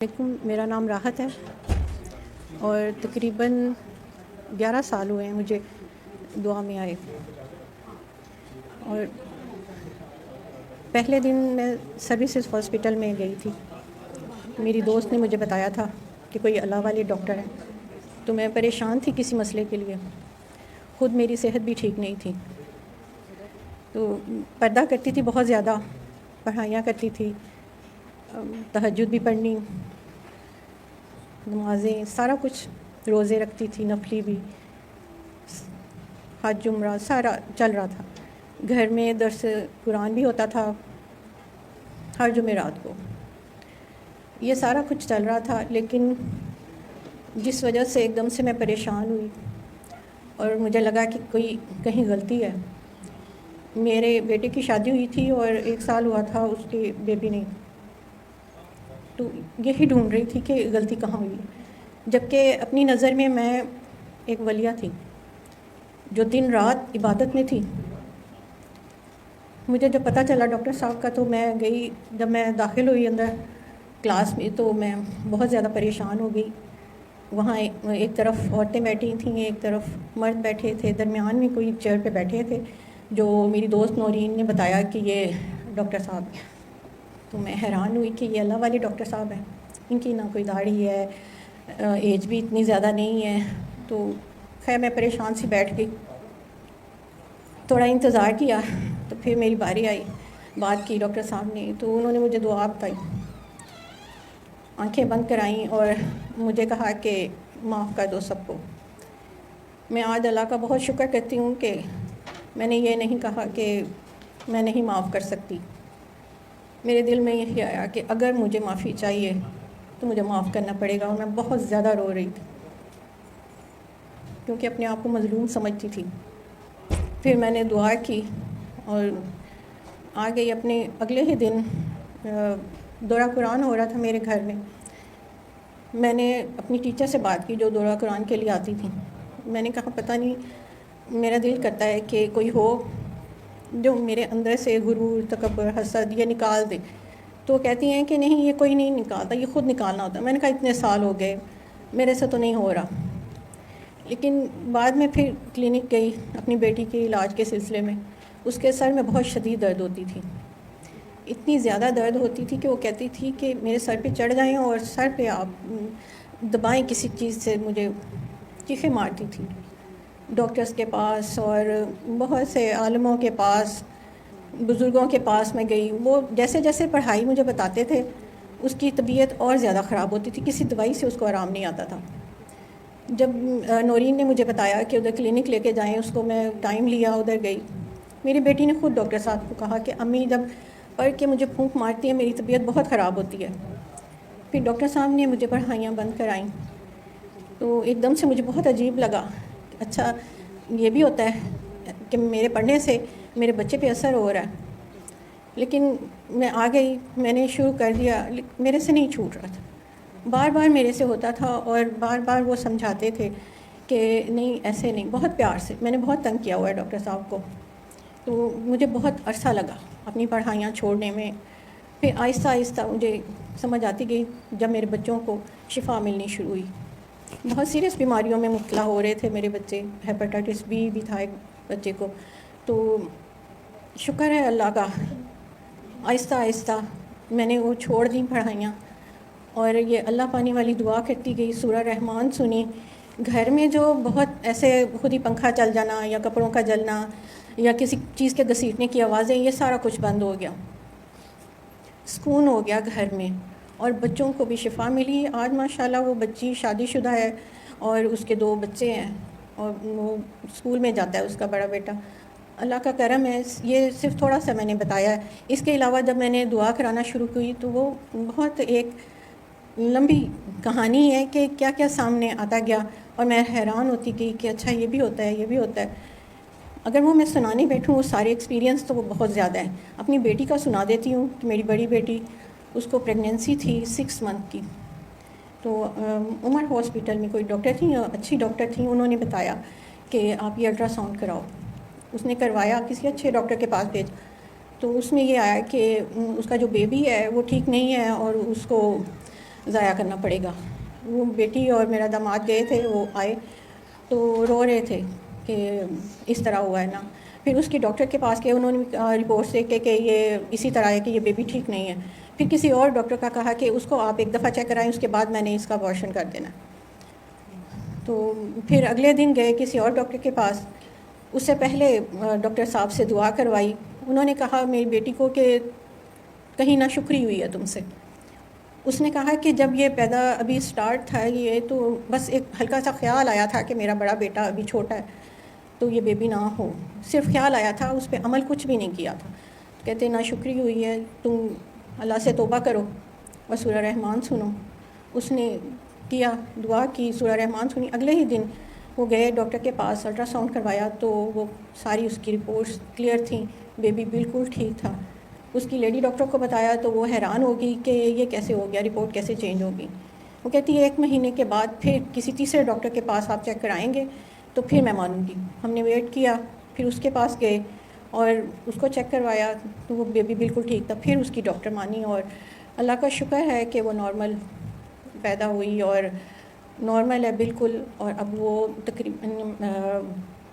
علیکم، میرا نام راحت ہے اور تقریباً 11 سال ہوئے ہیں مجھے دعا میں آئے. اور پہلے دن میں سروسز ہاسپٹل میں گئی تھی. میری دوست نے مجھے بتایا تھا کہ کوئی اللہ والے ڈاکٹر ہیں، تو میں پریشان تھی کسی مسئلے کے لیے. خود میری صحت بھی ٹھیک نہیں تھی، تو پردہ کرتی تھی، بہت زیادہ پڑھائیاں کرتی تھی، تہجد بھی پڑھنی، نمازیں، سارا کچھ، روزے رکھتی تھی، نفلی بھی، حج عمرہ سارا چل رہا تھا. گھر میں درس قرآن بھی ہوتا تھا ہر جمعرات کو. یہ سارا کچھ چل رہا تھا، لیکن جس وجہ سے ایک دم سے میں پریشان ہوئی اور مجھے لگا کہ کوئی کہیں غلطی ہے. میرے بیٹے کی شادی ہوئی تھی اور 1 سال ہوا تھا اس کی بیبی نہیں، تو یہی ڈھونڈ رہی تھی کہ غلطی کہاں ہوئی. جبکہ اپنی نظر میں ایک ولیہ تھی جو دن رات عبادت میں تھی. مجھے جب پتہ چلا ڈاکٹر صاحب کا، تو میں گئی. جب میں داخل ہوئی اندر کلاس میں، تو میں بہت زیادہ پریشان ہو گئی. وہاں ایک طرف عورتیں بیٹھی تھیں، ایک طرف مرد بیٹھے تھے، درمیان میں کوئی چیئر پہ بیٹھے تھے جو میری دوست نورین نے بتایا کہ یہ ڈاکٹر صاحب ہیں. تو میں حیران ہوئی کہ یہ اللہ والے ڈاکٹر صاحب ہیں. ان کی نہ کوئی داڑھی ہے، ایج بھی اتنی زیادہ نہیں ہے. تو خیر میں پریشان سی بیٹھ گئی. تھوڑا انتظار کیا تو پھر میری باری آئی. بات کی ڈاکٹر صاحب نے، تو انہوں نے مجھے دعا بتائی، آنکھیں بند کرائیں اور مجھے کہا کہ معاف کر دو سب کو. میں آج اللہ کا بہت شکر کرتی ہوں کہ میں نے یہ نہیں کہا کہ میں نہیں معاف کر سکتی. میرے دل میں یہی آیا کہ اگر مجھے معافی چاہیے تو مجھے معاف کرنا پڑے گا. اور میں بہت زیادہ رو رہی تھی کیونکہ اپنے آپ کو مظلوم سمجھتی تھی. پھر میں نے دعا کی اور آ گئی. اپنے اگلے ہی دن دورہ قرآن ہو رہا تھا میرے گھر میں. میں نے اپنی ٹیچر سے بات کی جو دورہ قرآن کے لیے آتی تھی. میں نے کہا پتہ نہیں، میرا دل کرتا ہے کہ کوئی ہو جو میرے اندر سے غرور، تکبر، حسد یہ نکال دے. تو کہتی ہیں کہ نہیں، یہ کوئی نہیں نکالتا، یہ خود نکالنا ہوتا ہے. میں نے کہا اتنے سال ہو گئے، میرے سے تو نہیں ہو رہا. لیکن بعد میں پھر کلینک گئی اپنی بیٹی کے علاج کے سلسلے میں. اس کے سر میں بہت شدید درد ہوتی تھی، اتنی زیادہ درد ہوتی تھی کہ وہ کہتی تھی کہ میرے سر پہ چڑھ جائیں اور سر پہ آپ دبائیں کسی چیز سے. مجھے چیخیں مارتی تھی. ڈاکٹرز کے پاس اور بہت سے عالموں کے پاس، بزرگوں کے پاس میں گئی. وہ جیسے جیسے پڑھائی مجھے بتاتے تھے اس کی طبیعت اور زیادہ خراب ہوتی تھی. کسی دوائی سے اس کو آرام نہیں آتا تھا. جب نورین نے مجھے بتایا کہ ادھر کلینک لے کے جائیں اس کو، میں ٹائم لیا، ادھر گئی. میری بیٹی نے خود ڈاکٹر صاحب کو کہا کہ امی جب پڑھ کے مجھے پھونک مارتی ہے میری طبیعت بہت خراب ہوتی ہے. پھر ڈاکٹر صاحب نے مجھے پڑھائیاں بند کرائیں. تو ایک دم سے مجھے بہت عجیب لگا. اچھا یہ بھی ہوتا ہے کہ میرے پڑھنے سے میرے بچے پہ اثر ہو رہا ہے. لیکن میں آ گئی، میں نے شروع کر دیا، میرے سے نہیں چھوٹ رہا تھا. بار بار میرے سے ہوتا تھا اور بار بار وہ سمجھاتے تھے کہ نہیں ایسے نہیں. بہت پیار سے میں نے بہت تنگ کیا ہوا ہے ڈاکٹر صاحب کو. تو مجھے بہت عرصہ لگا اپنی پڑھائیاں چھوڑنے میں. پھر آہستہ آہستہ مجھے سمجھ آتی گئی جب میرے بچوں کو شفا ملنی شروع ہوئی. بہت سیریس بیماریوں میں مبتلا ہو رہے تھے میرے بچے. ہیپاٹائٹس بی بھی تھا ایک بچے کو. تو شکر ہے اللہ کا، آہستہ آہستہ میں نے وہ چھوڑ دیں پڑھائیاں اور یہ اللہ پانے والی دعا کرتی گئی. سورہ رحمان سنی. گھر میں جو بہت ایسے خود ہی پنکھا چل جانا یا کپڑوں کا جلنا یا کسی چیز کے گھسیٹنے کی آوازیں، یہ سارا کچھ بند ہو گیا. سکون ہو گیا گھر میں اور بچوں کو بھی شفا ملی. آج ماشاءاللہ وہ بچی شادی شدہ ہے اور اس کے 2 بچے ہیں اور وہ اسکول میں جاتا ہے اس کا بڑا بیٹا. اللہ کا کرم ہے. یہ صرف تھوڑا سا میں نے بتایا ہے. اس کے علاوہ جب میں نے دعا کرانا شروع کی تو وہ بہت ایک لمبی کہانی ہے کہ کیا کیا سامنے آتا گیا اور میں حیران ہوتی گئی کہ اچھا یہ بھی ہوتا ہے، یہ بھی ہوتا ہے. اگر وہ میں سنانے بیٹھوں وہ سارے ایکسپیرینس تو وہ بہت زیادہ ہیں. اپنی بیٹی کا سنا دیتی ہوں کہ میری بڑی بیٹی، اس کو پریگنینسی تھی 6 منتھ کی. تو عمر ہاسپٹل میں کوئی ڈاکٹر تھیں، اچھی ڈاکٹر تھیں، انہوں نے بتایا کہ آپ یہ الٹرا ساؤنڈ کراؤ. اس نے کروایا، کسی اچھے ڈاکٹر کے پاس بھیج. تو اس میں یہ آیا کہ اس کا جو بیبی ہے وہ ٹھیک نہیں ہے اور اس کو ضائع کرنا پڑے گا. وہ بیٹی اور میرا داماد گئے تھے, وہ آئے تو رو رہے تھے کہ اس طرح ہوا ہے نا. پھر اس کی ڈاکٹر کے پاس گئے, انہوں نے رپورٹس دیکھ کے کہ یہ اسی طرح ہے کہ یہ بیبی ٹھیک نہیں ہے. پھر کسی اور ڈاکٹر کا کہا کہ اس کو آپ ایک دفعہ چیک کرائیں, اس کے بعد میں نے اس کا ابارشن کر دینا. تو پھر اگلے دن گئے کسی اور ڈاکٹر کے پاس. اس سے پہلے ڈاکٹر صاحب سے دعا کروائی. انہوں نے کہا میری بیٹی کو کہ کہیں نہ شکری ہوئی ہے تم سے. اس نے کہا کہ جب یہ پیدا ابھی سٹارٹ تھا یہ, تو بس ایک ہلکا سا خیال آیا تھا کہ میرا بڑا بیٹا ابھی چھوٹا ہے تو یہ بیبی نہ ہو, صرف خیال آیا تھا, اس پہ عمل کچھ بھی نہیں کیا تھا. کہتے نا شکری ہوئی ہے, تم اللہ سے توبہ کرو اور سورہ رحمان سنو. اس نے کیا, دعا کی, سورہ رحمان سنی. اگلے ہی دن وہ گئے ڈاکٹر کے پاس, الٹرا ساؤنڈ کروایا تو وہ ساری اس کی رپورٹس کلیئر تھیں, بیبی بالکل ٹھیک تھا. اس کی لیڈی ڈاکٹر کو بتایا تو وہ حیران ہوگی کہ یہ کیسے ہو گیا, رپورٹ کیسے چینج ہوگی. وہ کہتی ہے 1 مہینے کے بعد پھر کسی تیسرے ڈاکٹر کے پاس آپ چیک کرائیں گے تو پھر میں مانوں گی. ہم نے ویٹ کیا, پھر اس کے پاس گئے اور اس کو چیک کروایا تو وہ بیبی بالکل ٹھیک تھا. پھر اس کی ڈاکٹر مانی اور اللہ کا شکر ہے کہ وہ نارمل پیدا ہوئی اور نارمل ہے بالکل, اور اب وہ تقریباً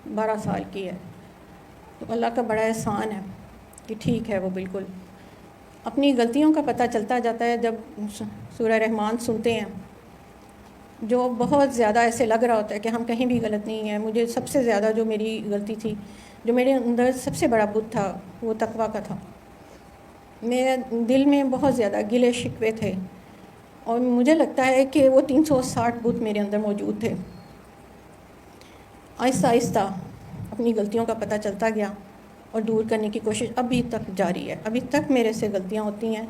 12 سال کی ہے. تو اللہ کا بڑا احسان ہے کہ ٹھیک ہے وہ بالکل. اپنی غلطیوں کا پتہ چلتا جاتا ہے جب سورہ رحمان سنتے ہیں, جو بہت زیادہ ایسے لگ رہا ہوتا ہے کہ ہم کہیں بھی غلط نہیں ہیں. مجھے سب سے زیادہ جو میری غلطی تھی, جو میرے اندر سب سے بڑا بت تھا, وہ تقویٰ کا تھا. میرے دل میں بہت زیادہ گلے شکوے تھے اور مجھے لگتا ہے کہ وہ 360 بت میرے اندر موجود تھے. آہستہ آہستہ اپنی غلطیوں کا پتہ چلتا گیا اور دور کرنے کی کوشش ابھی تک جاری ہے. ابھی تک میرے سے غلطیاں ہوتی ہیں,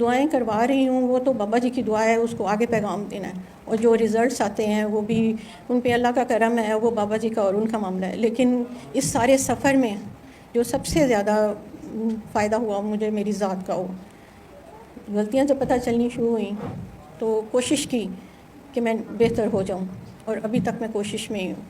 دعائیں کروا رہی ہوں, وہ تو بابا جی کی دعا ہے, اس کو آگے پیغام دینا ہے, اور جو ریزلٹس آتے ہیں وہ بھی ان پہ اللہ کا کرم ہے, وہ بابا جی کا اور ان کا معاملہ ہے. لیکن اس سارے سفر میں جو سب سے زیادہ فائدہ ہوا مجھے میری ذات کا ہو. غلطیاں جب پتہ چلنی شروع ہوئیں تو کوشش کی کہ میں بہتر ہو جاؤں, اور ابھی تک میں کوشش میں ہی ہوں.